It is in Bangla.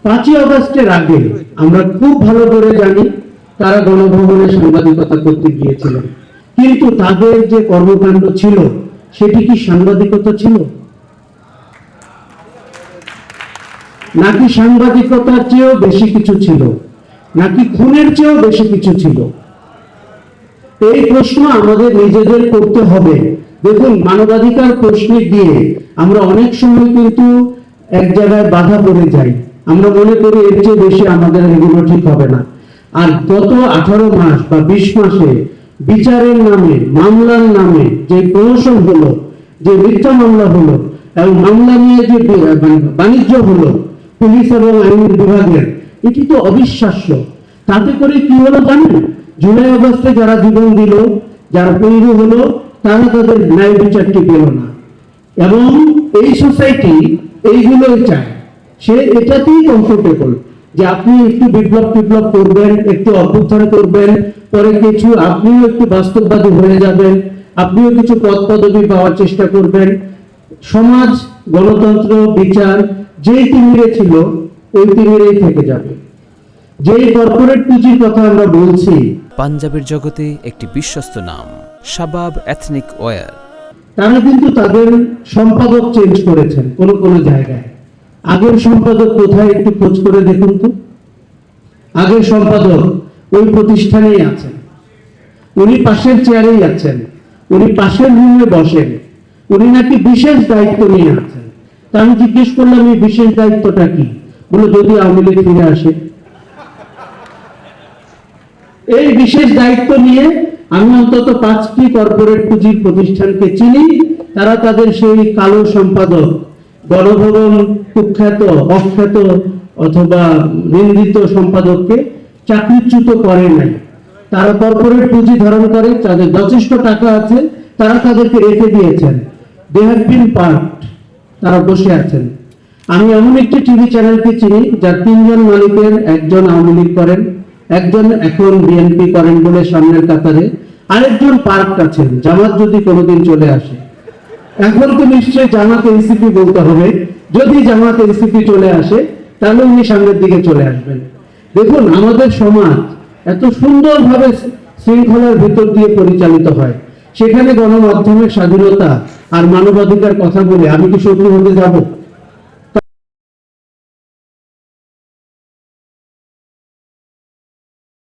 5ই আগস্টের আগে আমরা খুব ভালো করে জানি তারা গণভবনে সাংবাদিকতা করতে গিয়েছিলেন, কিন্তু তাদের যে কর্মকাণ্ড ছিল সেটি কি সাংবাদিকতা ছিল, নাকি সাংবাদিকতার চেয়েও বেশি কিছু ছিল, নাকি খুনের চেয়েও বেশি কিছু ছিল? এই প্রশ্ন আমাদের নিজেদের করতে হবে। দেখুন, মানবাধিকার প্রশ্নে গিয়ে আমরা অনেক সময় কিন্তু এক জায়গায় বাধা পড়ে যাই, আমরা মনে করি এর চেয়ে বেশি আমাদের এগুলো ঠিক হবে না। আর গত 18 মাস বা 20 মাসে বিচারের নামে, মামলার নামে যে প্রহসন হলো, যে মিথ্যা মামলা হলো এবং মামলা নিয়ে যে বাণিজ্য হলো পুলিশ এবং আইন বিভাগের, এটি তো অবিশ্বাস্য। তাতে করে কি হলো জানেন? জুলাই আগস্টে যারা জীবন দিল, যারা পঙ্গু হলো, তারা তাদের ন্যায় বিচারটি পেল না। এবং এই সোসাইটি এইগুলোই চায়, সে এটাতেই কমফোর্টেবল যে আপনি একটু বিপ্লব করবেন, একটু অভ্যুত্থান করবেন, পরে কিছু আপনিও একটু বাস্তববাদী হয়ে যাবেন, আপনিও কিছু পদ পদবি পাওয়ার চেষ্টা করবেন। সমাজ, গণতন্ত্র, বিচার যেই তিমিরে ছিল ওই তিমিরেই থেকে যাবে। যেই কর্পোরেট পুঁজির কথা আমরা বলছি, পাঞ্জাবের জগতে একটি বিশ্বস্ত নাম শাবাব এথনিক ওয়্যার, তারা কিন্তু তাদের সম্পাদক চেঞ্জ করেছেন কোন জায়গায়। আগের সম্পাদক কোথায় একটু খোঁজ করে দেখুন তো। আগের সম্পাদক ওই প্রতিষ্ঠানেই আছেন, উনি পাশের চেয়ারেই আছেন, উনি পাশের রুমে বসেন, উনি নাকি বিশেষ দায়িত্ব নিয়ে আছেন। তা আমি জিজ্ঞেস করলাম, এই বিশেষ দায়িত্বটা কি? বলে, যদি আওয়ামী লীগ ফিরে আসে। এই বিশেষ দায়িত্ব নিয়ে আমি অন্তত 5টি কর্পোরেট পুঁজির প্রতিষ্ঠানকে চিনি, তারা তাদের সেই কালো সম্পাদক, গণভবন কুখ্যাত, অখ্যাত অথবা নিন্দিত সম্পাদককে চাকরিচ্যুত করে নাই। তারা কর্পোরেট পুঁজি ধারণ করে, তাদের যথেষ্ট টাকা আছে, তারা তাদেরকে রেখে দিয়েছেন। দে হ্যাভ বিন পার্ট, তারা বসে আছেন। আমি এমন একটি টিভি চ্যানেলকে চিনি যার 3 জন মালিকের, একজন আওয়ামী লীগ করেন, একজন এখন বিএনপি করেন বলে সামনের কাতারে, আরেকজন পার্ক আছেন জামাত যদি কোনোদিন চলে আসে। এখন তো নিশ্চয়ই জামাত এনসিপি বলতে হবে, যদি জামাত এনসিপি চলে আসে তাহলে উনি সামনের দিকে চলে আসবেন। দেখুন, আমাদের সমাজ এত সুন্দরভাবে শৃঙ্খলার ভিতর দিয়ে পরিচালিত হয়, সেখানে গণমাধ্যমের স্বাধীনতা আর মানবাধিকার কথা বলে আমি কি শত্রু হতে যাব?